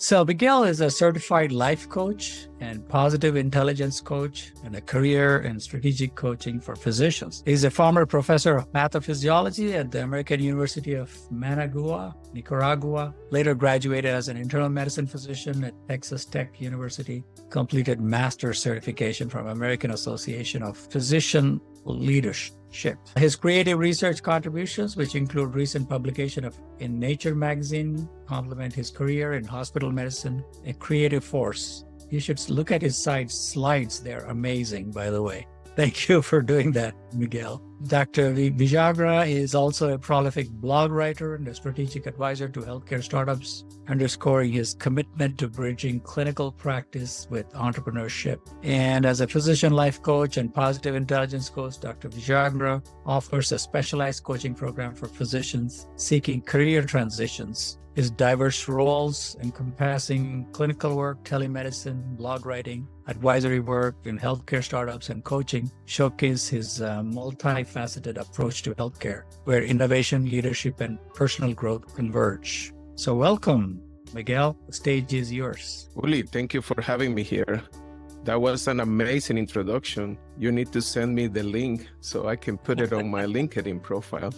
So Miguel is a certified life coach and positive intelligence coach and a career and strategic coaching for physicians. He's a former professor of pathophysiology at the American University of Managua, Nicaragua, later graduated as an internal medicine physician at Texas Tech University, completed master's certification from American Association of Physician Leadership. His creative research contributions, which include recent publication in Nature magazine, complement his career in hospital medicine, a creative force. You should look at his slides. They're amazing, by the way. Thank you for doing that, Miguel. Dr. Villagra is also a prolific blog writer and a strategic advisor to healthcare startups, underscoring his commitment to bridging clinical practice with entrepreneurship. And as a physician life coach and positive intelligence coach, Dr. Villagra offers a specialized coaching program for physicians seeking career transitions. His diverse roles encompassing clinical work, telemedicine, blog writing, advisory work in healthcare startups, and coaching showcase his multifaceted approach to healthcare, where innovation, leadership, and personal growth converge. So welcome, Miguel. The stage is yours. Uli, thank you for having me here. That was an amazing introduction. You need to send me the link so I can put it on my LinkedIn profile.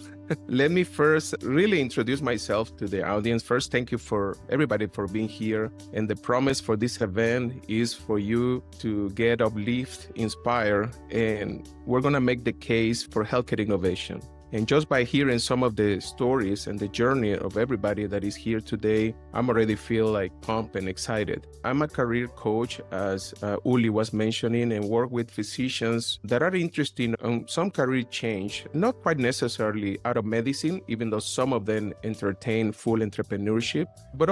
Let me first really introduce myself to the audience. First, thank you for everybody for being here. And the promise for this event is for you to get uplift, inspire, and we're going to make the case for healthcare innovation. And just by hearing some of the stories and the journey of everybody that is here today, I'm already feel like pumped and excited. I'm a career coach, as Uli was mentioning, and work with physicians that are interested in some career change, not quite necessarily out of medicine, even though some of them entertain full entrepreneurship, but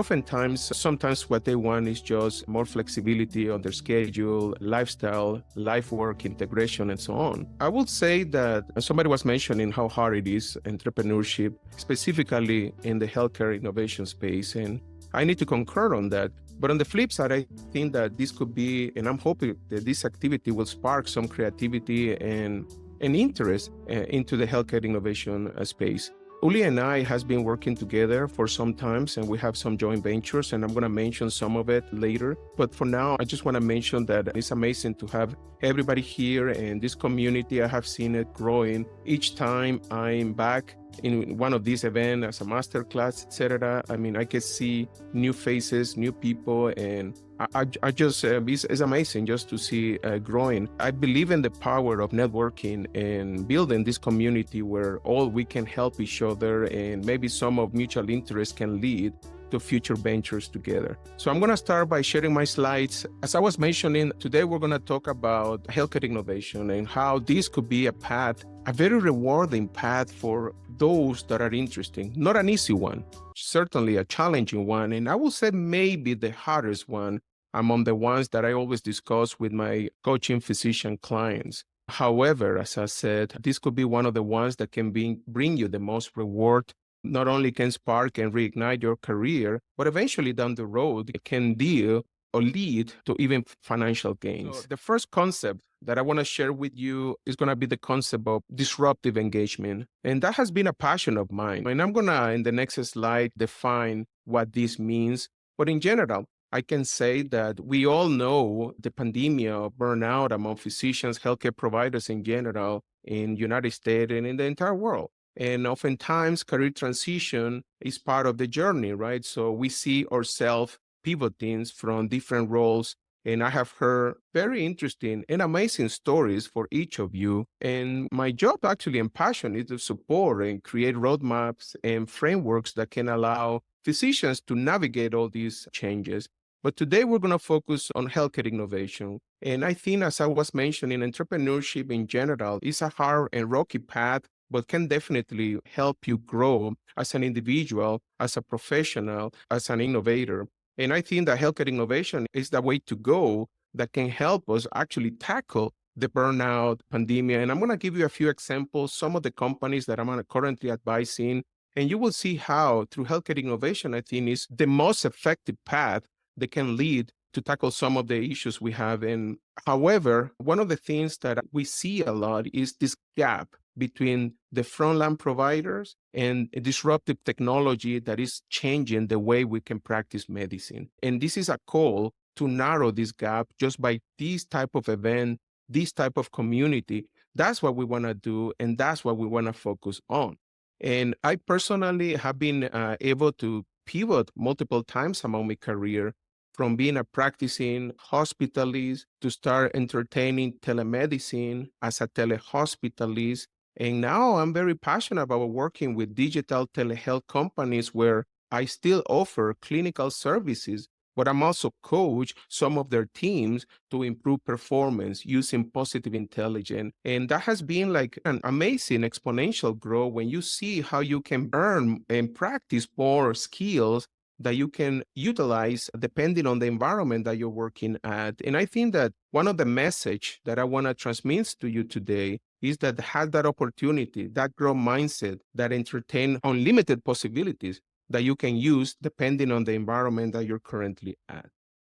sometimes what they want is just more flexibility on their schedule, lifestyle, life-work integration, and so on. I would say that somebody was mentioning how hard it is, entrepreneurship, specifically in the healthcare innovation space. And I need to concur on that. But on the flip side, I think that this could be, and I'm hoping that this activity will spark some creativity and interest into the healthcare innovation space. Uli and I has been working together for some time, and we have some joint ventures, and I'm going to mention some of it later. But for now, I just want to mention that it's amazing to have everybody here and this community. I have seen it growing each time I'm back in one of these events as a masterclass, etc. I mean, I can see new faces, new people, and I just, it's amazing just to see growing. I believe in the power of networking and building this community where all we can help each other, and maybe some of mutual interest can lead to future ventures together. So I'm going to start by sharing my slides. As I was mentioning, today we're going to talk about healthcare innovation and how this could be a path, a very rewarding path for those that are interesting. Not an easy one, certainly a challenging one, and I will say maybe the hardest one among the ones that I always discuss with my coaching physician clients. However, as I said, this could be one of the ones that can bring you the most reward. Not only can spark and reignite your career, but eventually down the road, it can deal or lead to even financial gains. So the first concept that I want to share with you is going to be the concept of disruptive engagement. And that has been a passion of mine. And I'm going to, in the next slide, define what this means. But in general, I can say that we all know the pandemic of burnout among physicians, healthcare providers in general, in the United States and in the entire world. And oftentimes, career transition is part of the journey, right? So we see ourselves pivoting from different roles. And I have heard very interesting and amazing stories for each of you. And my job actually and passion is to support and create roadmaps and frameworks that can allow physicians to navigate all these changes. But today we're going to focus on healthcare innovation. And I think, as I was mentioning, entrepreneurship in general is a hard and rocky path, but can definitely help you grow as an individual, as a professional, as an innovator. And I think that healthcare innovation is the way to go that can help us actually tackle the burnout pandemic. And I'm going to give you a few examples, some of the companies that I'm currently advising, and you will see how through healthcare innovation, I think is the most effective path that can lead to tackle some of the issues we have. And however, one of the things that we see a lot is this gap between the frontline providers and a disruptive technology that is changing the way we can practice medicine. And this is a call to narrow this gap just by this type of event, this type of community. That's what we want to do, and that's what we want to focus on. And I personally have been able to pivot multiple times among my career from being a practicing hospitalist to start entertaining telemedicine as a telehospitalist. And now I'm very passionate about working with digital telehealth companies where I still offer clinical services, but I'm also coach some of their teams to improve performance using positive intelligence. And that has been like an amazing exponential growth when you see how you can earn and practice more skills that you can utilize depending on the environment that you're working at. And I think that one of the message that I want to transmit to you today is that have that opportunity, that growth mindset, that entertain unlimited possibilities that you can use depending on the environment that you're currently at.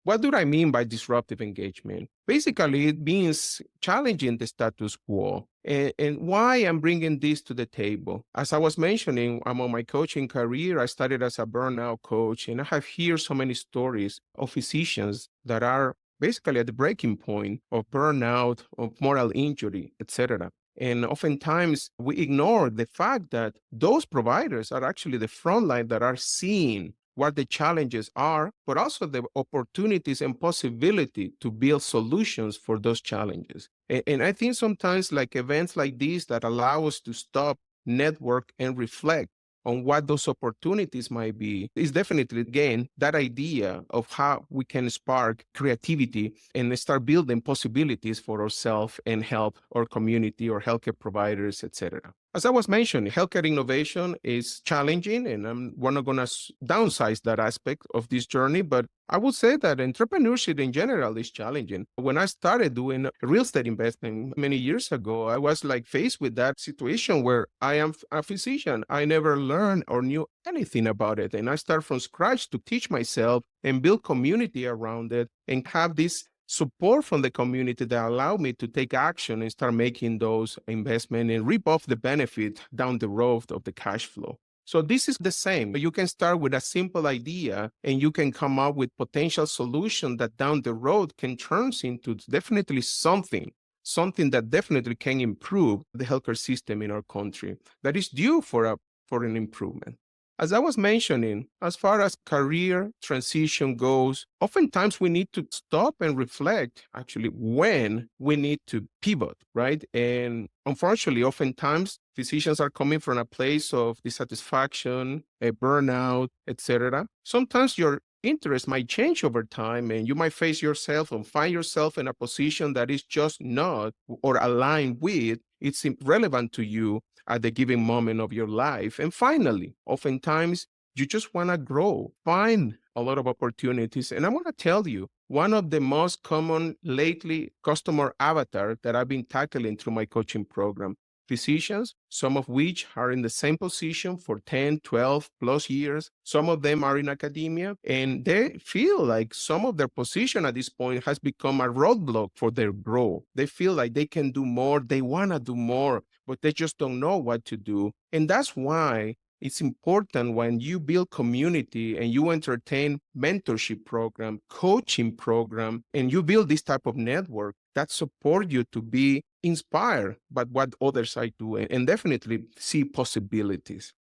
What do I mean by disruptive engagement? Basically, it means challenging the status quo. And why I'm bringing this to the table. As I was mentioning, I'm on my coaching career. I started as a burnout coach, and I have heard so many stories of physicians that are basically at the breaking point of burnout, of moral injury, etc. And oftentimes we ignore the fact that those providers are actually the front line that are seeing what the challenges are, but also the opportunities and possibility to build solutions for those challenges. And I think sometimes like events like these that allow us to stop, network, and reflect on what those opportunities might be is definitely, again, that idea of how we can spark creativity and start building possibilities for ourselves and help our community or healthcare providers, etc. As I was mentioning, healthcare innovation is challenging, and I'm not going to downsize that aspect of this journey, but I would say that entrepreneurship in general is challenging. When I started doing real estate investing many years ago, I was like faced with that situation where I am a physician. I never learned or knew anything about it. And I started from scratch to teach myself and build community around it and have this support from the community that allowed me to take action and start making those investments and reap off the benefit down the road of the cash flow. So this is the same. You can start with a simple idea and you can come up with potential solution that down the road can turn into definitely something that definitely can improve the healthcare system in our country that is due for an improvement. As I was mentioning, as far as career transition goes, oftentimes we need to stop and reflect actually when we need to pivot, right? And unfortunately, oftentimes physicians are coming from a place of dissatisfaction, a burnout, etc. Sometimes your interest might change over time and you might face yourself and find yourself in a position that is just not or aligned with, it's irrelevant to you at the given moment of your life. And finally, oftentimes you just want to grow, find a lot of opportunities. And I want to tell you, one of the most common lately customer avatar that I've been tackling through my coaching program, physicians, some of which are in the same position for 10, 12 plus years. Some of them are in academia, and they feel like some of their position at this point has become a roadblock for their growth. They feel like they can do more, they want to do more, but they just don't know what to do. And that's why it's important when you build community and you entertain mentorship program, coaching program, and you build this type of network that support you to be inspired by what others are doing and definitely see possibilities.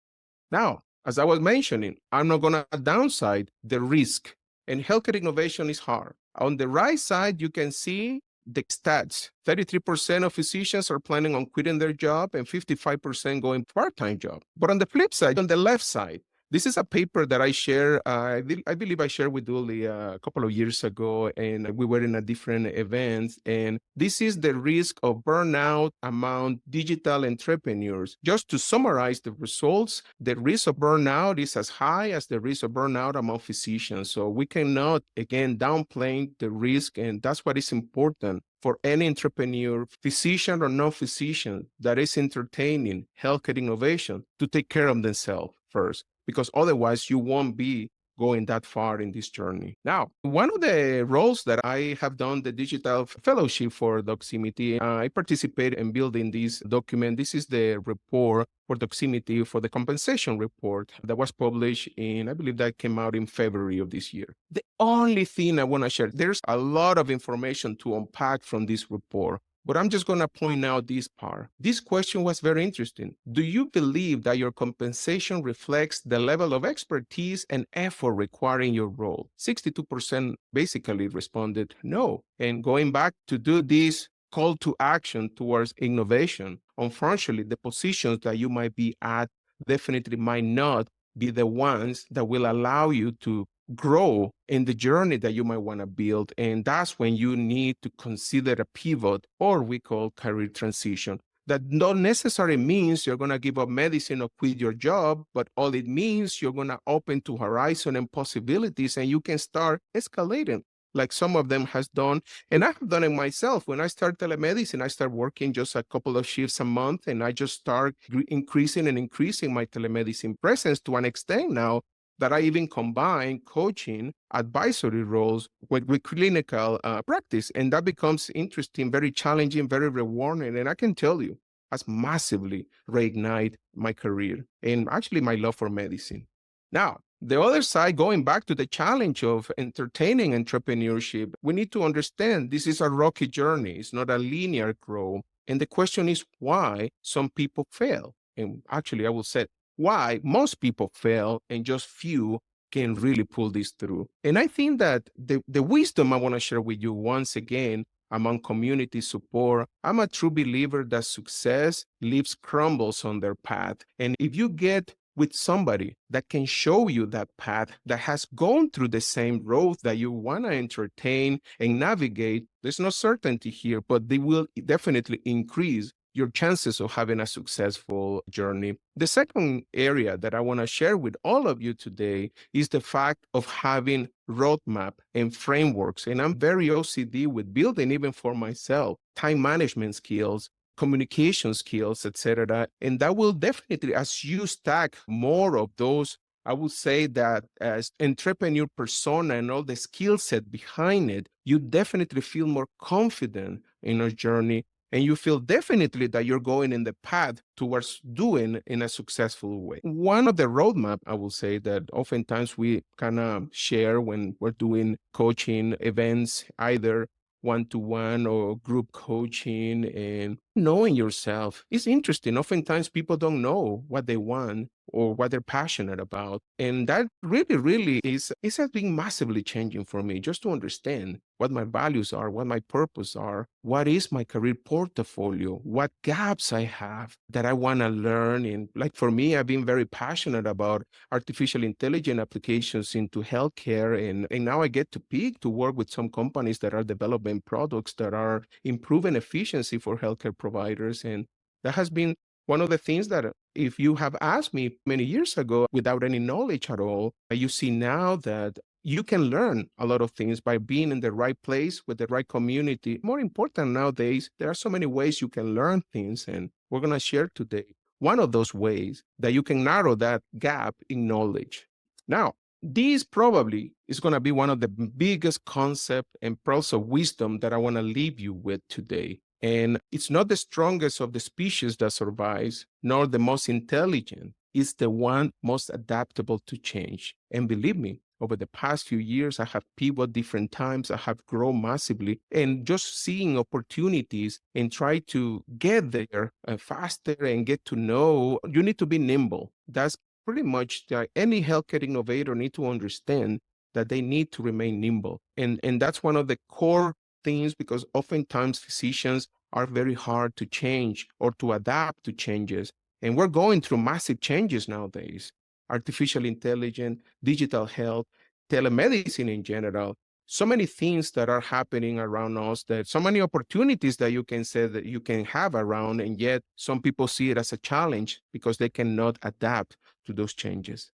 Now, as I was mentioning, I'm not going to downside the risk, and healthcare innovation is hard. On the right side, you can see the stats. 33% of physicians are planning on quitting their job and 55% going part-time job. But on the flip side, on the left side, this is a paper that I share. I believe I shared with Uli a couple of years ago, and we were in a different event. And this is the risk of burnout among digital entrepreneurs. Just to summarize the results, the risk of burnout is as high as the risk of burnout among physicians. So we cannot, again, downplay the risk, and that's what is important for any entrepreneur, physician or non-physician, that is entertaining healthcare innovation to take care of themselves first, because otherwise you won't be going that far in this journey. Now, one of the roles that I have done the digital fellowship for Doximity, I participate in building this document. This is the report for Doximity for the compensation report that was published in, I believe that came out in February of this year. The only thing I want to share, there's a lot of information to unpack from this report. But I'm just going to point out this part. This question was very interesting. Do you believe that your compensation reflects the level of expertise and effort required in your role? 62% basically responded no. And going back to do this call to action towards innovation, unfortunately, the positions that you might be at definitely might not be the ones that will allow you to grow in the journey that you might want to build. And that's when you need to consider a pivot, or we call career transition. That not necessarily means you're going to give up medicine or quit your job, but all it means you're going to open to horizon and possibilities, and you can start escalating like some of them has done. And I have done it myself. When I started telemedicine, I started working just a couple of shifts a month, and I just start increasing my telemedicine presence to an extent now that I even combine coaching advisory roles with clinical practice. And that becomes interesting, very challenging, very rewarding. And I can tell you, has massively reignited my career and actually my love for medicine. Now, the other side, going back to the challenge of entertaining entrepreneurship, we need to understand this is a rocky journey. It's not a linear growth. And the question is why some people fail. And actually, I will say why most people fail and just few can really pull this through. And I think that the wisdom I want to share with you once again among community support, I'm a true believer that success leaves crumbles on their path. And if you get with somebody that can show you that path, that has gone through the same road that you want to entertain and navigate, there's no certainty here, but they will definitely increase your chances of having a successful journey. The second area that I want to share with all of you today is the fact of having roadmap and frameworks. And I'm very OCD with building, even for myself, time management skills, communication skills, etc. And that will definitely, as you stack more of those, I would say that as entrepreneur persona and all the skill set behind it, you definitely feel more confident in your journey. And you feel definitely that you're going in the path towards doing in a successful way. One of the roadmap, I will say, that oftentimes we kind of share when we're doing coaching events, either one-to-one or group coaching, and knowing yourself is interesting. Oftentimes people don't know what they want or what they're passionate about. And that really is, it has been massively changing for me just to understand what my values are, what my purpose are, what is my career portfolio, what gaps I have that I want to learn. And like for me, I've been very passionate about artificial intelligence applications into healthcare. And now I get to pick to work with some companies that are developing products that are improving efficiency for healthcare providers. And that has been one of the things that if you have asked me many years ago without any knowledge at all, you see now that you can learn a lot of things by being in the right place with the right community. More important nowadays, there are so many ways you can learn things, and we're going to share today one of those ways that you can narrow that gap in knowledge. Now, this probably is going to be one of the biggest concepts and pearls of wisdom that I want to leave you with today. And it's not the strongest of the species that survives, nor the most intelligent. It's the one most adaptable to change. And believe me, over the past few years, I have pivoted different times. I have grown massively, and just seeing opportunities and try to get there faster and get to know, you need to be nimble. That's pretty much any healthcare innovator need to understand that they need to remain nimble. And that's one of the core things, because oftentimes physicians are very hard to change or to adapt to changes. And we're going through massive changes nowadays. Artificial intelligence, digital health, telemedicine in general, so many things that are happening around us, that so many opportunities that you can say that you can have around, and yet some people see it as a challenge because they cannot adapt to those changes.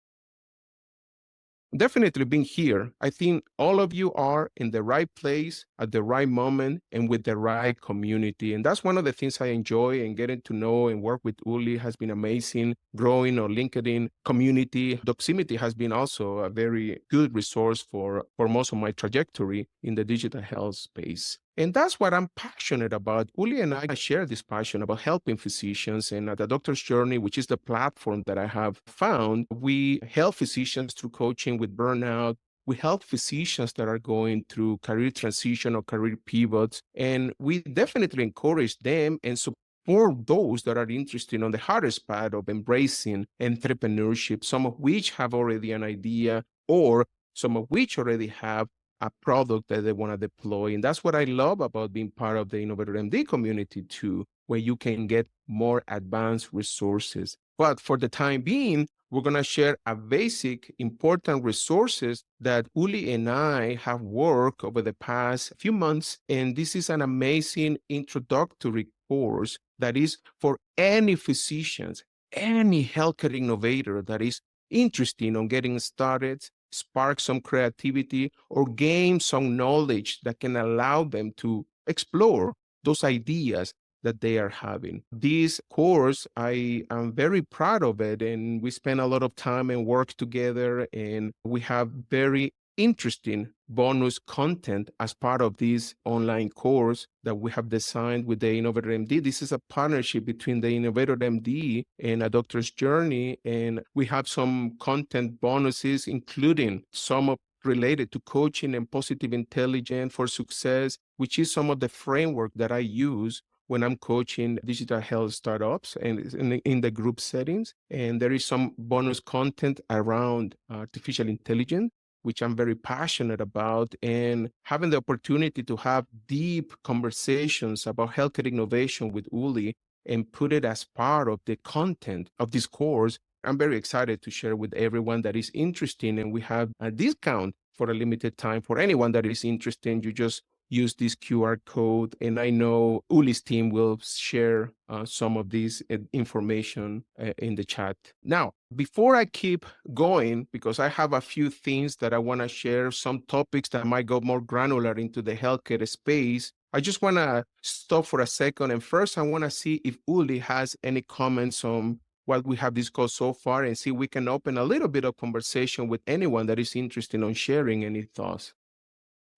definitely being here. I think all of you are in the right place at the right moment and with the right community. And that's one of the things I enjoy, and getting to know and work with Uli has been amazing. Growing our LinkedIn community. Doximity has been also a very good resource for most of my trajectory in the digital health space. And that's what I'm passionate about. Uli and I share this passion about helping physicians. And at the Adoctorsjourney, which is the platform that I have found, we help physicians through coaching with burnout. We help physicians that are going through career transition or career pivots. And we definitely encourage them and support those that are interested on the hardest path of embracing entrepreneurship, some of which have already an idea, or some of which already have a product that they want to deploy. And that's what I love about being part of the InnovatorMD community too, where you can get more advanced resources. But for the time being, we're going to share a basic important resources that Uli and I have worked over the past few months. And this is an amazing introductory course that is for any physicians, any healthcare innovator that is interested in getting started, spark some creativity, or gain some knowledge that can allow them to explore those ideas that they are having. This course, I am very proud of it, and we spend a lot of time and work together, and we have very interesting bonus content as part of this online course that we have designed with the InnovatorMD. This is a partnership between the InnovatorMD and Adoctorsjourney, and we have some content bonuses, including some of related to coaching and positive intelligence for success, which is some of the framework that I use when I'm coaching digital health startups and in the group settings. And there is some bonus content around artificial intelligence, which I'm very passionate about, and having the opportunity to have deep conversations about healthcare innovation with Uli and put it as part of the content of this course. I'm very excited to share with everyone that is interested, and we have a discount for a limited time for anyone that is interested. You just use this QR code, and I know Uli's team will share some of this information in the chat. Now, before I keep going, because I have a few things that I want to share, some topics that might go more granular into the healthcare space, I just want to stop for a second. And first, I want to see if Uli has any comments on what we have discussed so far, and see if we can open a little bit of conversation with anyone that is interested in sharing any thoughts.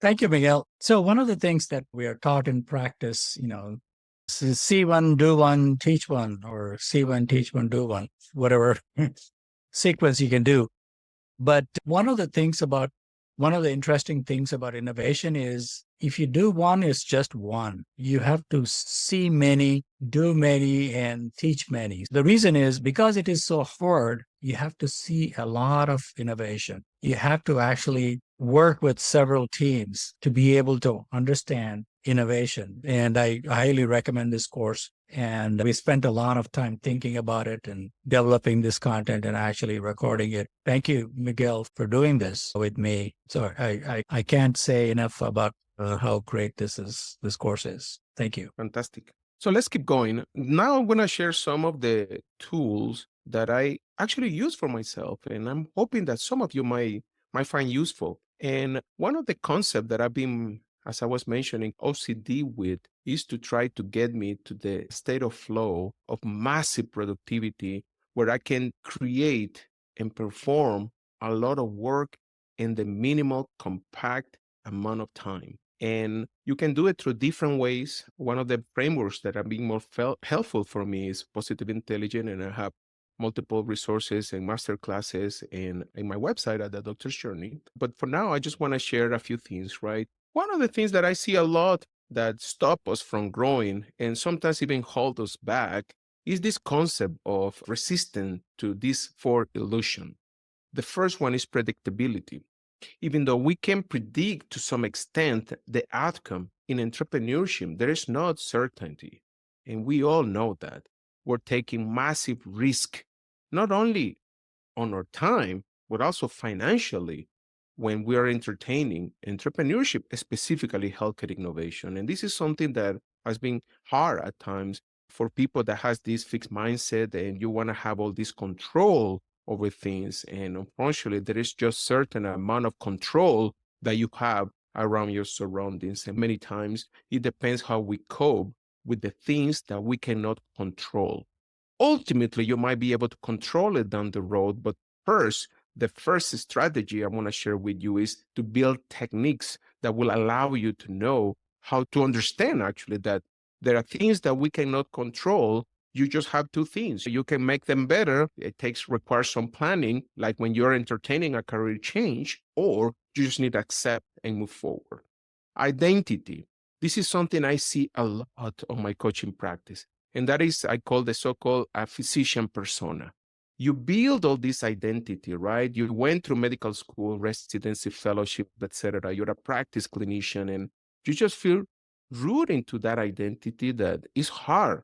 Thank you, Miguel. So one of the things that we are taught in practice, is see one, do one, teach one, or see one, teach one, do one, whatever sequence you can do. But one of the interesting things about innovation is if you do one, it's just one. You have to see many, do many, and teach many. The reason is because it is so hard, you have to see a lot of innovation. You have to actually work with several teams to be able to understand innovation. And I highly recommend this course. And we spent a lot of time thinking about it and developing this content and actually recording it. Thank you, Miguel, for doing this with me. So I can't say enough about how great this course is. Thank you. Fantastic. So let's keep going. Now I'm going to share some of the tools that I actually use for myself, and I'm hoping that some of you might find useful. And one of the concepts that I've been, as I was mentioning, OCD with is to try to get me to the state of flow of massive productivity where I can create and perform a lot of work in the minimal, compact amount of time. And you can do it through different ways. One of the frameworks that are being more helpful for me is positive intelligence, and I have multiple resources and master classes in my website at the Adoctorsjourney. But for now, I just want to share a few things, right? One of the things that I see a lot that stop us from growing and sometimes even hold us back is this concept of resistance to this fourth illusion. The first one is predictability. Even though we can predict to some extent the outcome in entrepreneurship, there is not certainty. And we all know that. We're taking massive risk, not only on our time, but also financially when we are entertaining entrepreneurship, specifically healthcare innovation. And this is something that has been hard at times for people that has this fixed mindset and you want to have all this control over things. And unfortunately, there is just certain amount of control that you have around your surroundings. And many times it depends how we cope with the things that we cannot control. Ultimately, you might be able to control it down the road, but the first strategy I want to share with you is to build techniques that will allow you to know how to understand actually that there are things that we cannot control. You just have two things. You can make them better. Requires some planning, like when you're entertaining a career change, or you just need to accept and move forward. Identity. This is something I see a lot on my coaching practice. And that is, I call the so-called a physician persona. You build all this identity, right? You went through medical school, residency, fellowship, etc. You're a practice clinician, and you just feel rooted into that identity that is hard.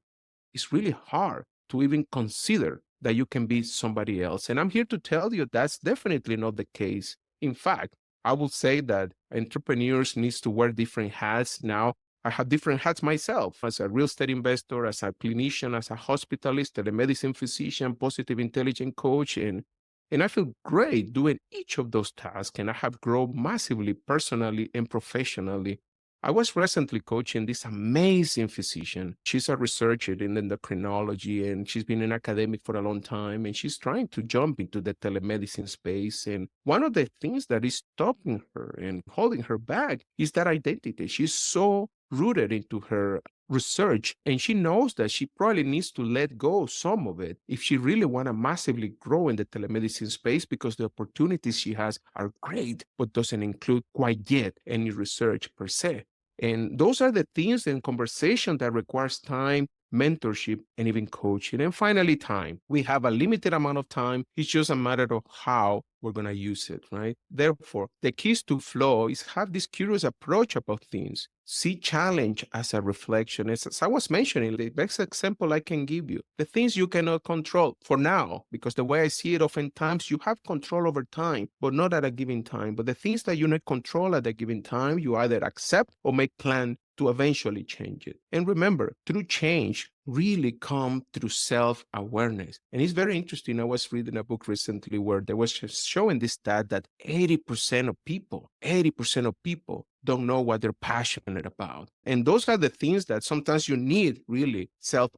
It's really hard to even consider that you can be somebody else. And I'm here to tell you that's definitely not the case. In fact, I will say that entrepreneurs need to wear different hats now. I have different hats myself as a real estate investor, as a clinician, as a hospitalist, telemedicine physician, positive intelligence coach, and I feel great doing each of those tasks. And I have grown massively personally and professionally. I was recently coaching this amazing physician. She's a researcher in endocrinology, and she's been an academic for a long time, and she's trying to jump into the telemedicine space. And one of the things that is stopping her and holding her back is that identity. She's so rooted into her research, and she knows that she probably needs to let go some of it if she really want to massively grow in the telemedicine space, because the opportunities she has are great, but doesn't include quite yet any research per se. And those are the things in conversation that requires time, mentorship, and even coaching. And finally, time. We have a limited amount of time. It's just a matter of how we're going to use it, right? Therefore, the keys to flow is have this curious approach about things. See challenge as a reflection. As I was mentioning, the best example I can give you, the things you cannot control for now, because the way I see it, oftentimes you have control over time, but not at a given time. But the things that you not control at a given time, you either accept or make plan to eventually change it. And remember, true change really come through self-awareness. And it's very interesting. I was reading a book recently where they was showing this stat that 80% of people don't know what they're passionate about. And those are the things that sometimes you need really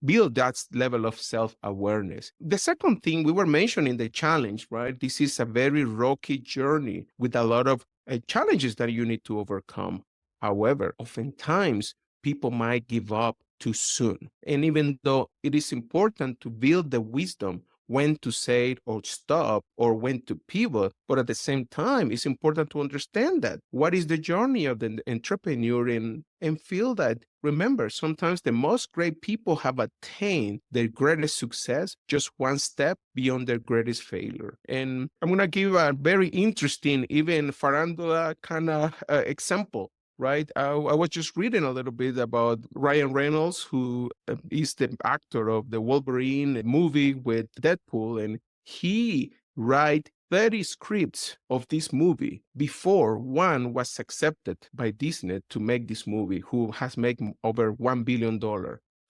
build that level of self-awareness. The second thing we were mentioning, the challenge, right? This is a very rocky journey with a lot of challenges that you need to overcome. However, oftentimes people might give up too soon. And even though it is important to build the wisdom when to say it or stop or when to pivot, but at the same time, it's important to understand that what is the journey of the entrepreneur and feel that, remember, sometimes the most great people have attained their greatest success just one step beyond their greatest failure. And I'm going to give a very interesting, even farandula kind of example. Right. I was just reading a little bit about Ryan Reynolds, who is the actor of the Wolverine movie with Deadpool, and he write 30 scripts of this movie before one was accepted by Disney to make this movie, who has made over $1 billion.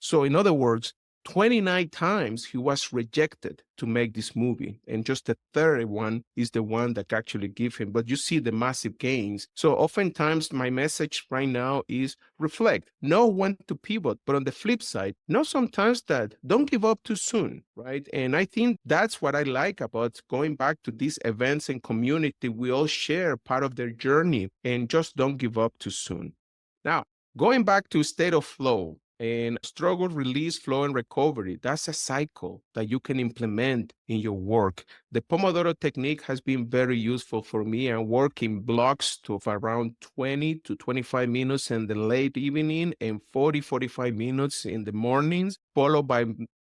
So in other words, 29 times he was rejected to make this movie, and just the third one is the one that actually give him. But you see the massive gains. So oftentimes my message right now is reflect, know when to pivot, but on the flip side, know sometimes that don't give up too soon, right? And I think that's what I like about going back to these events and community. We all share part of their journey, and just don't give up too soon. Now, going back to state of flow, and struggle, release, flow, and recovery. That's a cycle that you can implement in your work. The Pomodoro technique has been very useful for me. I work in blocks of around 20 to 25 minutes in the late evening and 45 minutes in the mornings, followed by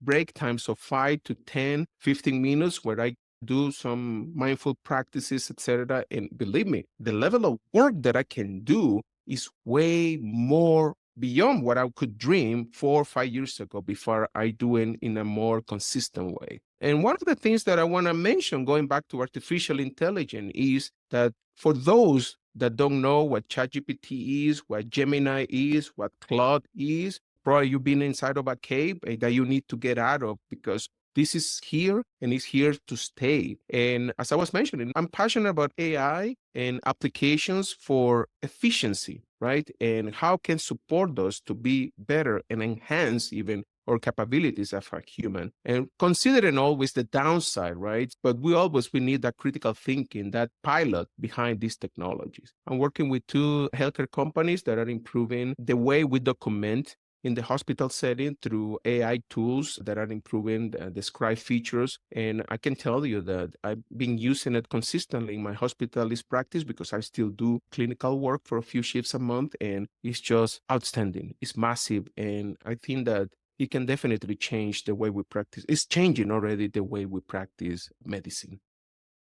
break times of 5 to 10, 15 minutes where I do some mindful practices, etc. And believe me, the level of work that I can do is way more beyond what I could dream 4 or 5 years ago before I do it in a more consistent way. And one of the things that I want to mention, going back to artificial intelligence, is that for those that don't know what ChatGPT is, what Gemini is, what Claude is, probably you've been inside of a cave that you need to get out of, because This is here and it's here to stay. And as I was mentioning, I'm passionate about AI and applications for efficiency, right? And how can support those to be better and enhance even our capabilities as a human. And considering always the downside, right? But we need that critical thinking, that pilot behind these technologies. I'm working with two healthcare companies that are improving the way we document in the hospital setting through AI tools that are improving the scribe features. And I can tell you that I've been using it consistently in my hospitalist practice because I still do clinical work for a few shifts a month, and it's just outstanding. It's massive. And I think that it can definitely change the way we practice. It's changing already the way we practice medicine.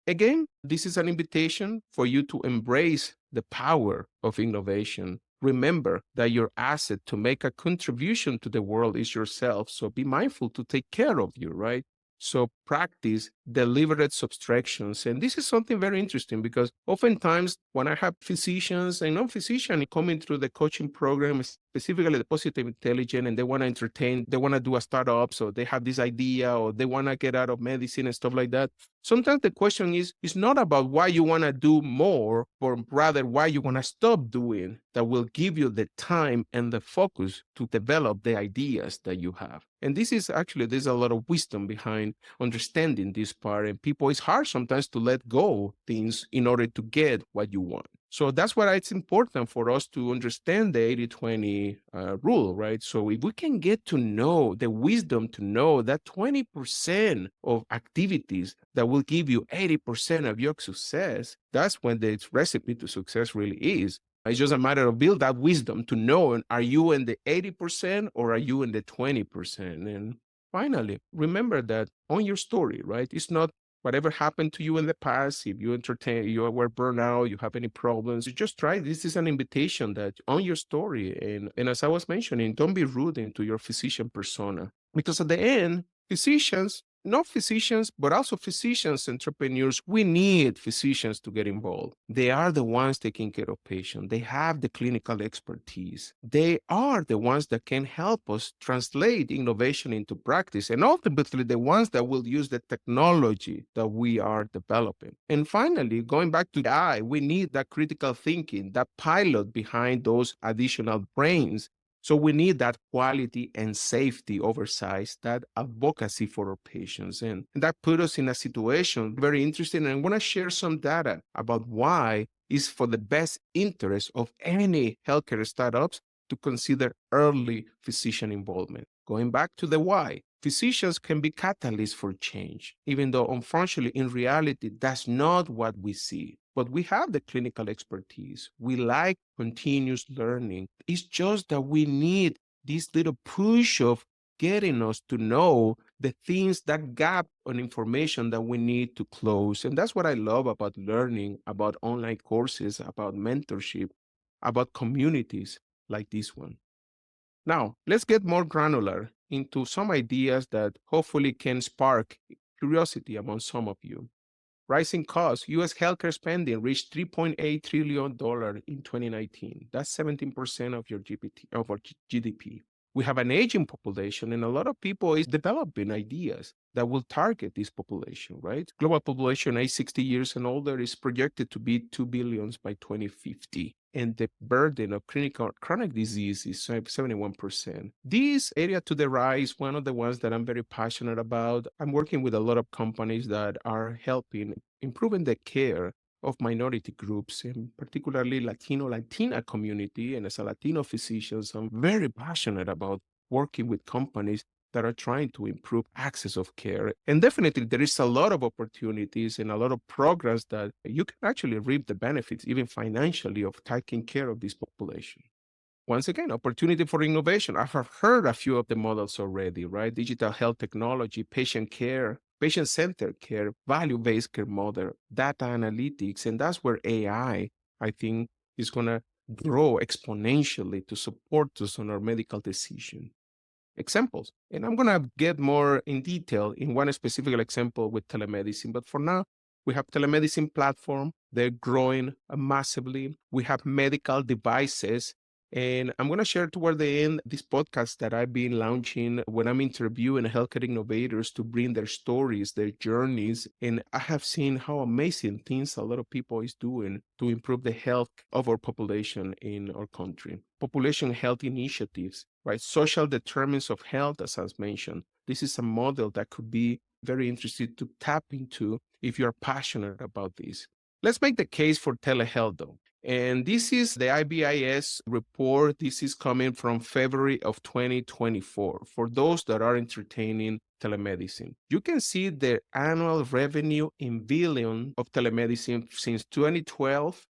Again, this is an invitation for you to embrace the power of innovation. Remember that your asset to make a contribution to the world is yourself. So be mindful to take care of you, right? So practice deliberate subtractions. And this is something very interesting because oftentimes when I have physicians and non-physicians coming through the coaching program, specifically the positive intelligence, and they want to entertain, they want to do a startup, so they have this idea or they want to get out of medicine and stuff like that. Sometimes the question is, it's not about why you want to do more, but rather why you want to stop doing that will give you the time and the focus to develop the ideas that you have. And this is actually, there's a lot of wisdom behind understanding this part. And people, it's hard sometimes to let go things in order to get what you want. So that's why it's important for us to understand the 80-20 rule, right? So if we can get to know the wisdom to know that 20% of activities that will give you 80% of your success, that's when the recipe to success really is. It's just a matter of build that wisdom to know, are you in the 80% or are you in the 20%? And finally, remember that on your story, right? It's not whatever happened to you in the past. If you were burned out, you have any problems, you just try. This is an invitation that on your story. And as I was mentioning, don't be rude into your physician persona. Because at the end, physicians, not physicians, but also physicians, entrepreneurs, we need physicians to get involved. They are the ones taking care of patients. They have the clinical expertise. They are the ones that can help us translate innovation into practice, and ultimately the ones that will use the technology that we are developing. And finally, going back to AI, we need that critical thinking, that pilot behind those additional brains. So we need that quality and safety oversight, that advocacy for our patients. And that put us in a situation very interesting. And I want to share some data about why it's for the best interest of any healthcare startups to consider early physician involvement. Going back to the why, physicians can be catalysts for change, even though unfortunately in reality, that's not what we see. But we have the clinical expertise. We like continuous learning. It's just that we need this little push of getting us to know the things, that gap on information that we need to close. And that's what I love about learning, about online courses, about mentorship, about communities like this one. Now, let's get more granular into some ideas that hopefully can spark curiosity among some of you. Rising costs, U.S. healthcare spending reached $3.8 trillion in 2019. That's 17% of your of our GDP. We have an aging population, and a lot of people is developing ideas that will target this population, right? Global population age 60 years and older is projected to be 2 billion by 2050. And the burden of chronic disease is 71%. This area to the right is one of the ones that I'm very passionate about. I'm working with a lot of companies that are helping improving the care of minority groups, and particularly Latina community. And as a Latino physician, I'm very passionate about working with companies that are trying to improve access of care. And definitely there is a lot of opportunities and a lot of progress that you can actually reap the benefits, even financially, of taking care of this population. Once again, opportunity for innovation. I have heard a few of the models already, right? Digital health technology, patient care, patient-centered care, value-based care model, data analytics. And that's where AI, I think, is going to grow exponentially to support us on our medical decision. Examples. And I'm going to get more in detail in one specific example with telemedicine. But for now, we have telemedicine platform. They're growing massively. We have medical devices And I'm going to share toward the end this podcast that I've been launching when I'm interviewing healthcare innovators to bring their stories, their journeys. And I have seen how amazing things a lot of people is doing to improve the health of our population in our country. Population health initiatives, right? Social determinants of health, as I mentioned. This is a model that could be very interesting to tap into if you're passionate about this. Let's make the case for telehealth, though. And this is the IBIS report. This is coming from February of 2024. For those that are entertaining telemedicine, you can see the annual revenue in billion of telemedicine since 2012.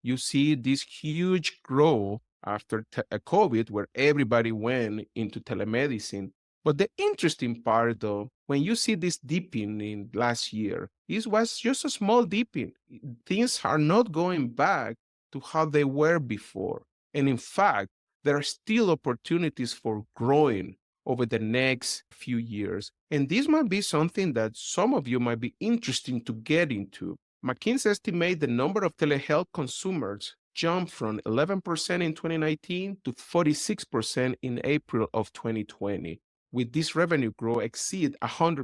You see this huge growth after COVID, where everybody went into telemedicine. But the interesting part, though, when you see this dipping in last year, it was just a small dipping. Things are not going back to how they were before. And in fact, there are still opportunities for growing over the next few years. And this might be something that some of you might be interested to get into. McKinsey estimates the number of telehealth consumers jumped from 11% in 2019 to 46% in April of 2020, with this revenue growth exceed 100%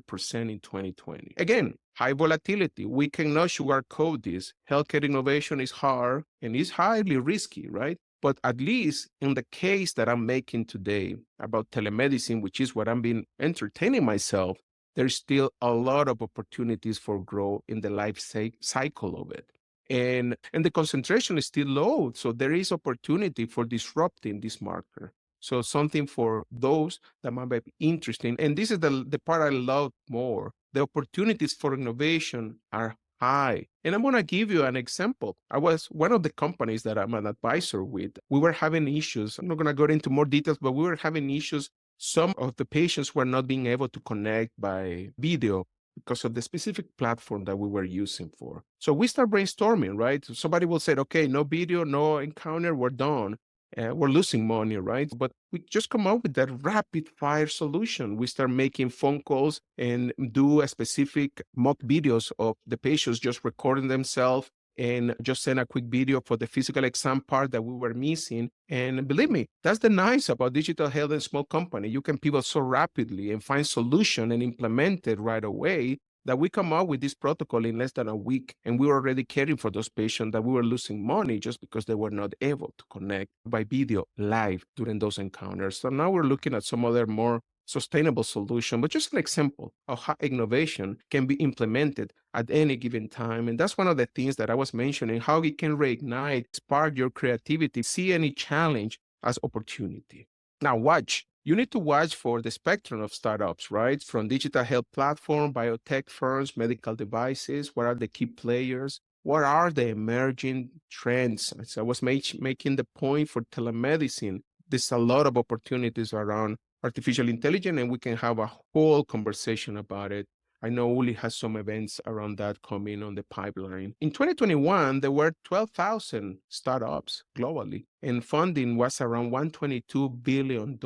in 2020. Again, high volatility. We cannot sugarcoat this. Healthcare innovation is hard and is highly risky, right? But at least in the case that I'm making today about telemedicine, which is what I've been entertaining myself, there's still a lot of opportunities for growth in the life cycle of it. And the concentration is still low. So there is opportunity for disrupting this marker. So something for those that might be interesting. And this is the part I love more. The opportunities for innovation are high. And I'm going to give you an example. I was one of the companies that I'm an advisor with. We were having issues. I'm not going to go into more details, but we were having issues. Some of the patients were not being able to connect by video because of the specific platform that we were using for. So we start brainstorming, right? Somebody will say, okay, no video, no encounter, we're done. We're losing money, right? But we just come up with that rapid fire solution. We start making phone calls and do a specific mock videos of the patients just recording themselves and just send a quick video for the physical exam part that we were missing. And believe me, that's the nice about digital health and small company. You can pivot so rapidly and find solution and implement it right away that we come up with this protocol in less than a week, and we were already caring for those patients that we were losing money just because they were not able to connect by video live during those encounters. So now we're looking at some other more sustainable solution, but just an example of how innovation can be implemented at any given time. And that's one of the things that I was mentioning, how it can reignite, spark your creativity, see any challenge as opportunity. Now watch. You need to watch for the spectrum of startups, right? From digital health platform, biotech firms, medical devices. What are the key players? What are the emerging trends? As I was making the point for telemedicine, there's a lot of opportunities around artificial intelligence, and we can have a whole conversation about it. I know Uli has some events around that coming on the pipeline. In 2021, there were 12,000 startups globally, and funding was around $122 billion.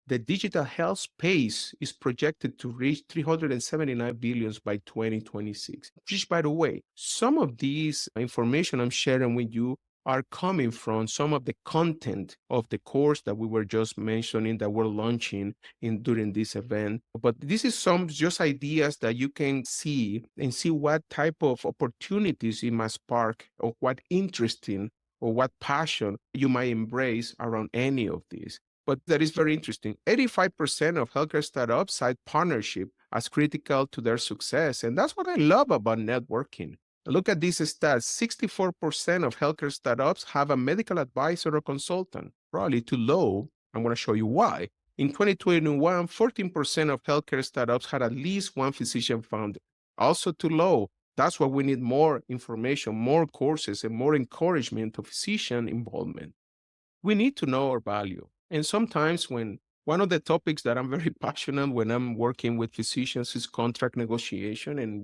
The digital health space is projected to reach $379 billion by 2026. Which, by the way, some of these information I'm sharing with you are coming from some of the content of the course that we were just mentioning that we're launching during this event. But this is some just ideas that you can see and see what type of opportunities it might spark, or what interesting or what passion you might embrace around any of these. But that is very interesting. 85% of healthcare startups cite partnership as critical to their success. And that's what I love about networking. Look at these stats. 64% of healthcare startups have a medical advisor or consultant. Probably too low. I'm going to show you why. In 2021, 14% of healthcare startups had at least one physician founder. Also too low. That's why we need more information, more courses, and more encouragement of physician involvement. We need to know our value. And sometimes when one of the topics that I'm very passionate when I'm working with physicians is contract negotiation. And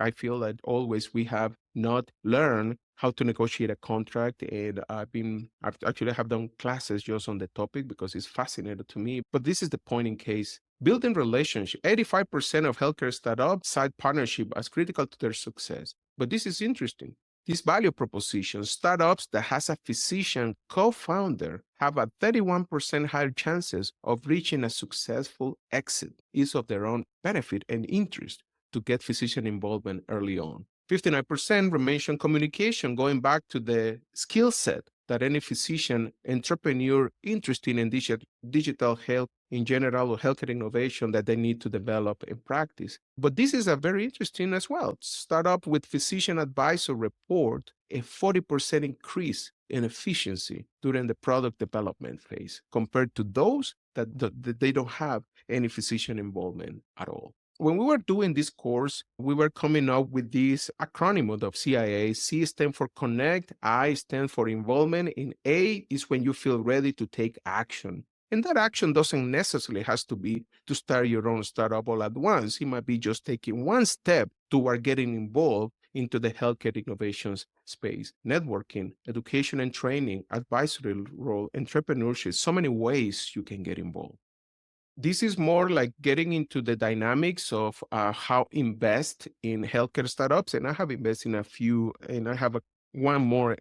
I feel that always we have not learned how to negotiate a contract. And I've actually have done classes just on the topic because it's fascinating to me. But this is the point in case. Building relationship. 85% of healthcare startups cite partnership as critical to their success. But this is interesting. This value proposition, startups that has a physician co-founder have a 31% higher chances of reaching a successful exit, is of their own benefit and interest to get physician involvement early on. 59% mention communication, going back to the skill set that any physician, entrepreneur interested in digital health in general or healthcare innovation that they need to develop and practice. But this is a very interesting as well. Startup with physician advisor report a 40% increase in efficiency during the product development phase compared to those that they don't have any physician involvement at all. When we were doing this course, we were coming up with this acronym of CIA. C stands for connect, I stands for involvement, and A is when you feel ready to take action. And that action doesn't necessarily has to be to start your own startup all at once. It might be just taking one step toward getting involved into the healthcare innovations space, networking, education and training, advisory role, entrepreneurship, so many ways you can get involved. This is more like getting into the dynamics of how invest in healthcare startups. And I have invested in a few, and I have one more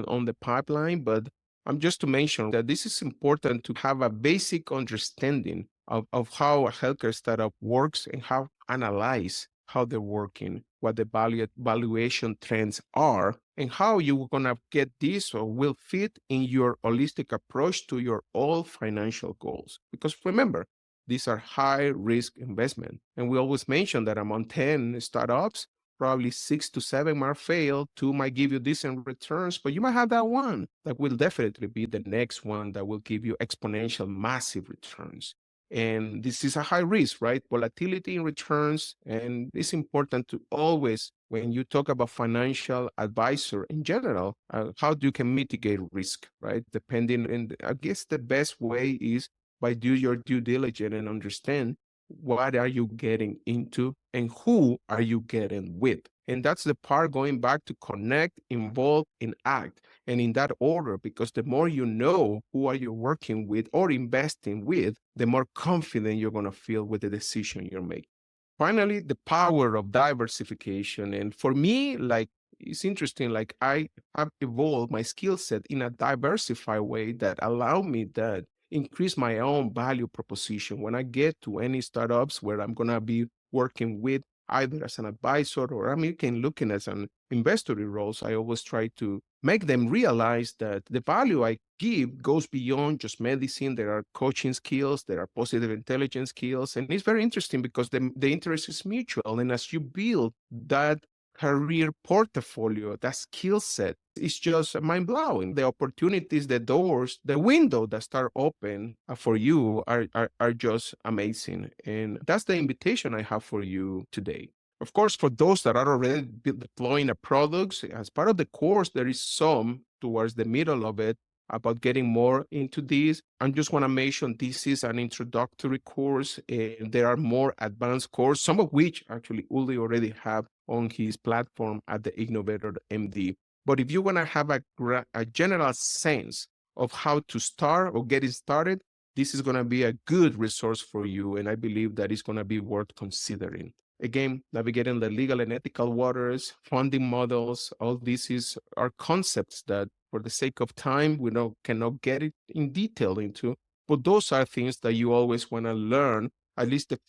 on the pipeline, but I'm just to mention that this is important to have a basic understanding of how a healthcare startup works and how analyze how they're working, what the valuation trends are, and how you're going to get this or will fit in your holistic approach to your all financial goals. Because remember, these are high risk investment. And we always mention that among 10 startups, probably 6 to 7 might fail, 2 might give you decent returns, but you might have that one that will definitely be the next one that will give you exponential massive returns. And this is a high risk, right? Volatility in returns. And it's important to always, when you talk about financial advisor in general, how you can mitigate risk, right? Depending, and I guess the best way is by do your due diligence and understand what are you getting into and who are you getting with. And that's the part going back to connect, involve, and act. And in that order, because the more you know who are you working with or investing with, the more confident you're going to feel with the decision you're making. Finally, the power of diversification. And for me, like, it's interesting, like I have evolved my skill set in a diversified way that allow me that increase my own value proposition when I get to any startups where I'm going to be working with either as an advisor or I'm looking as an investor roles. I always try to make them realize that the value I give goes beyond just medicine. There are coaching skills, there are positive intelligence skills, and it's very interesting because the interest is mutual. And as you build that career portfolio, that skill set, is just mind-blowing. The opportunities, the doors, the window that start open for you are just amazing. And that's the invitation I have for you today. Of course, for those that are already deploying a product, as part of the course, there is some towards the middle of it about getting more into this. I just want to mention this is an introductory course, and there are more advanced courses, some of which actually Uli already have on his platform at the Innovator MD. But if you want to have a general sense of how to start or get it started, this is going to be a good resource for you. And I believe that it's going to be worth considering. Again, navigating the legal and ethical waters, funding models, all these are concepts that for the sake of time, we cannot get it in detail into. But those are things that you always want to learn, at least the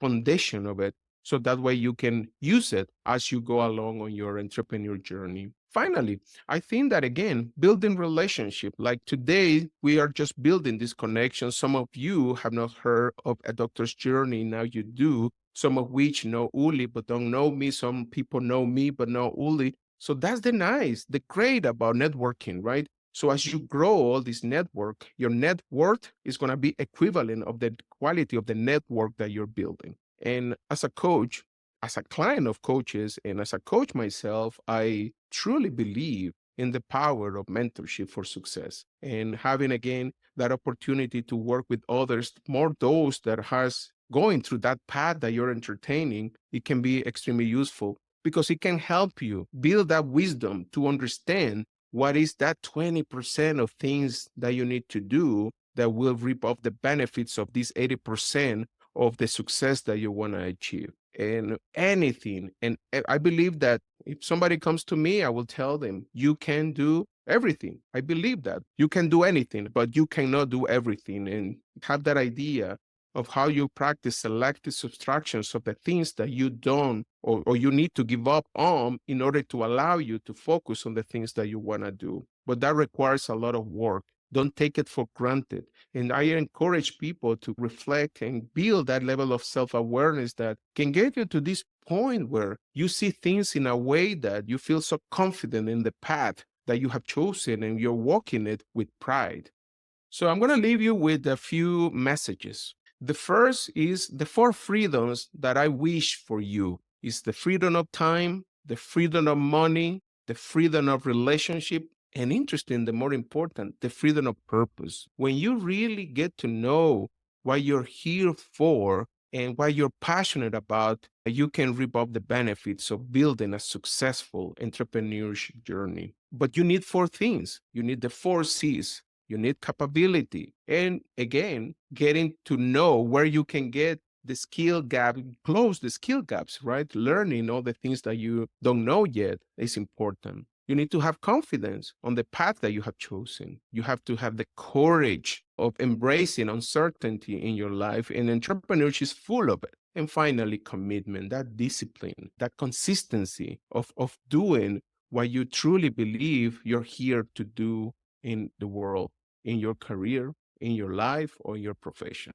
foundation of it, so that way you can use it as you go along on your entrepreneur journey. Finally, I think that, again, building relationship, like today, we are just building this connection. Some of you have not heard of Adoctorsjourney. Now you do, some of which know Uli, but don't know me. Some people know me, but know Uli. So that's the great about networking, right? So as you grow all this network, your net worth is going to be equivalent of the quality of the network that you're building. And as a coach, as a client of coaches, and as a coach myself, I truly believe in the power of mentorship for success and having, again, that opportunity to work with others, more those that has going through that path that you're entertaining. It can be extremely useful because it can help you build that wisdom to understand what is that 20% of things that you need to do that will reap off the benefits of these 80% of the success that you want to achieve. And anything, and I believe that If somebody comes to me, I will tell them, you can do everything. I believe that. You can do anything, but you cannot do everything. And have that idea of how you practice selective subtractions of the things that you don't or you need to give up on in order to allow you to focus on the things that you want to do. But that requires a lot of work. Don't take it for granted. And I encourage people to reflect and build that level of self-awareness that can get you to this point where you see things in a way that you feel so confident in the path that you have chosen and you're walking it with pride. So I'm going to leave you with a few messages. The first is the 4 freedoms that I wish for you. Is the freedom of time, the freedom of money, the freedom of relationship, and interesting, the more important, the freedom of purpose. When you really get to know what you're here for and what you're passionate about, you can reap up the benefits of building a successful entrepreneurship journey. But you need 4 things. You need the 4 C's. You need capability. And again, getting to know where you can get the skill gap, close the skill gaps, right? Learning all the things that you don't know yet is important. You need to have confidence on the path that you have chosen. You have to have the courage of embracing uncertainty in your life, and entrepreneurship is full of it. And finally, commitment, that discipline, that consistency of doing what you truly believe you're here to do in the world, in your career, in your life, or your profession.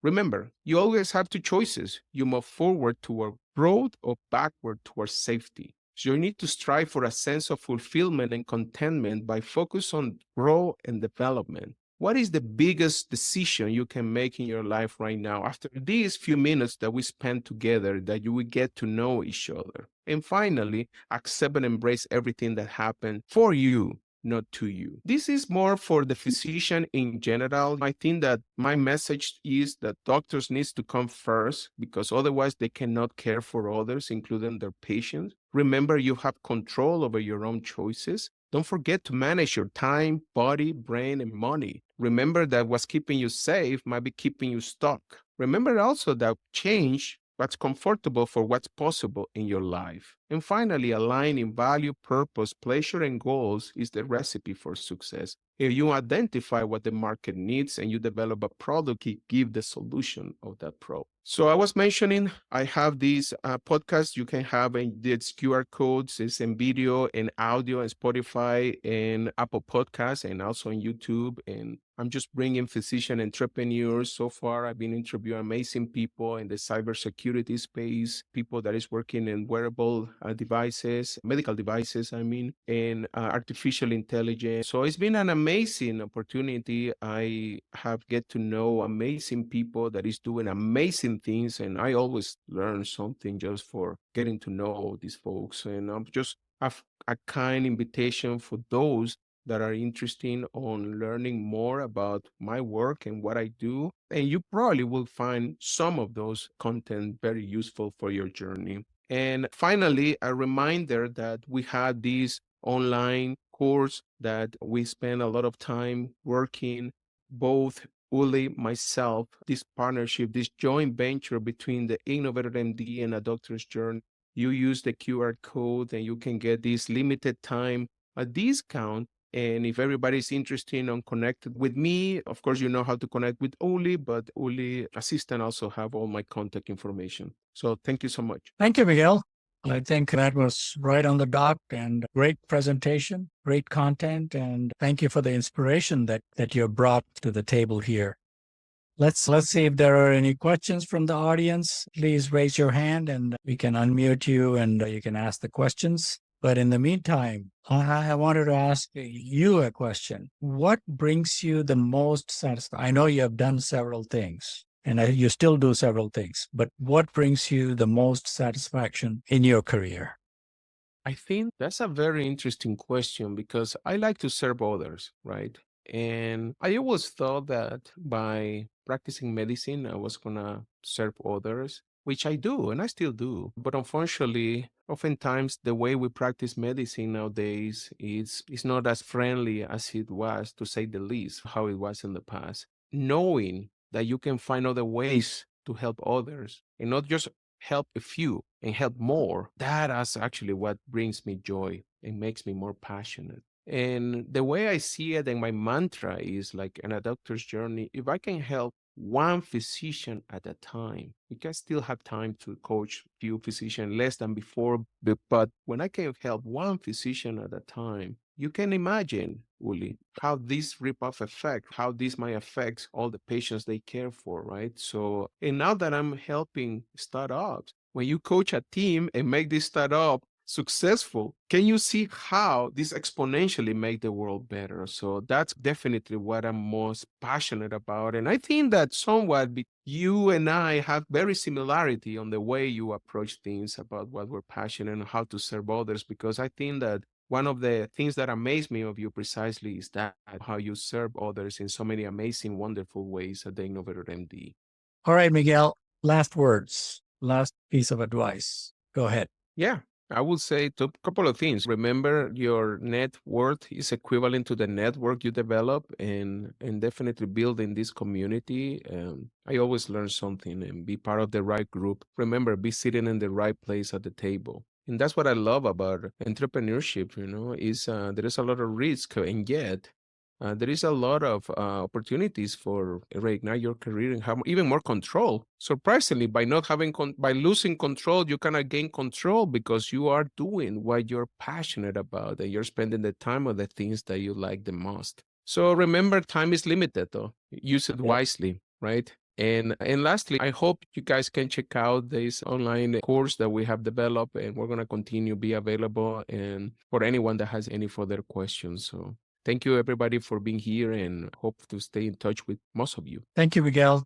Remember, you always have 2 choices. You move forward toward growth or backward towards safety. So you need to strive for a sense of fulfillment and contentment by focus on growth and development. What is the biggest decision you can make in your life right now after these few minutes that we spend together, that you will get to know each other? And finally, accept and embrace everything that happened for you, not to you. This is more for the physician in general. I think that my message is that doctors need to come first, because otherwise they cannot care for others, including their patients. Remember, you have control over your own choices. Don't forget to manage your time, body, brain, and money. Remember that what's keeping you safe might be keeping you stuck. Remember also that change what's comfortable for what's possible in your life. And finally, aligning value, purpose, pleasure, and goals is the recipe for success. If you identify what the market needs and you develop a product, you give the solution of that problem. So I was mentioning, I have these podcasts you can have, and it's QR codes, it's in video and audio and Spotify and Apple Podcasts and also on YouTube. And I'm just bringing physician entrepreneurs. So far, I've been interviewing amazing people in the cybersecurity space, people that is working in wearable devices, medical devices, and artificial intelligence. So it's been an amazing opportunity. I have get to know amazing people that is doing amazing things, and I always learn something just for getting to know these folks. And I'm just have a kind invitation for those that are interested on learning more about my work and what I do. And you probably will find some of those content very useful for your journey. And finally, a reminder that we had this online course that we spend a lot of time working, both Uli, myself, this partnership, this joint venture between the Innovator MD and Adoctorsjourney. You use the QR code and you can get this limited time a discount. And if everybody's interested on connected with me, of course, you know how to connect with Uli, but Uli assistant also have all my contact information. So thank you so much. Thank you, Miguel. I think that was right on the dot, and great presentation, great content, and thank you for the inspiration that you brought to the table here. Let's see if there are any questions from the audience. Please raise your hand and we can unmute you and you can ask the questions. But in the meantime, I wanted to ask you a question. What brings you the most satisfaction? I know you have done several things, and you still do several things, but what brings you the most satisfaction in your career? I think that's a very interesting question, because I like to serve others, right? And I always thought that by practicing medicine, I was going to serve others, which I do, and I still do. But unfortunately, oftentimes the way we practice medicine nowadays is not as friendly as it was, to say the least, how it was in the past. Knowing that you can find other ways to help others and not just help a few and help more, that is actually what brings me joy and makes me more passionate. And the way I see it, and my mantra is like in a doctor's journey, if I can help one physician at a time, you can still have time to coach few physicians less than before, but when I can help one physician at a time, you can imagine, Uli, how this rip-off effect, how this might affect all the patients they care for, right? So, and now that I'm helping startups, when you coach a team and make this startup successful, can you see how this exponentially make the world better? So that's definitely what I'm most passionate about. And I think that somewhat you and I have very similarity on the way you approach things about what we're passionate and how to serve others, because I think that one of the things that amaze me of you precisely is that how you serve others in so many amazing, wonderful ways at the Innovator MD. All right, Miguel, last words, last piece of advice. Go ahead. Yeah, I would say a couple of things. Remember, your net worth is equivalent to the network you develop, and definitely building this community. I always learn something and be part of the right group. Remember, be sitting in the right place at the table. And that's what I love about entrepreneurship, is there is a lot of risk, and yet there is a lot of opportunities for reignite your career and have even more control. Surprisingly, by not having by losing control, you cannot gain control because you are doing what you're passionate about and you're spending the time on the things that you like the most. So remember, time is limited, though. Use it wisely, right? And lastly, I hope you guys can check out this online course that we have developed, and we're going to continue be available and for anyone that has any further questions. So thank you, everybody, for being here, and hope to stay in touch with most of you. Thank you, Miguel.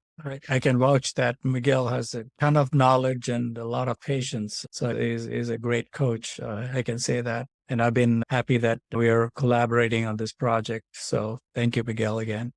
I can vouch that Miguel has a ton of knowledge and a lot of patience. So is a great coach. I can say that. And I've been happy that we are collaborating on this project. So thank you, Miguel, again.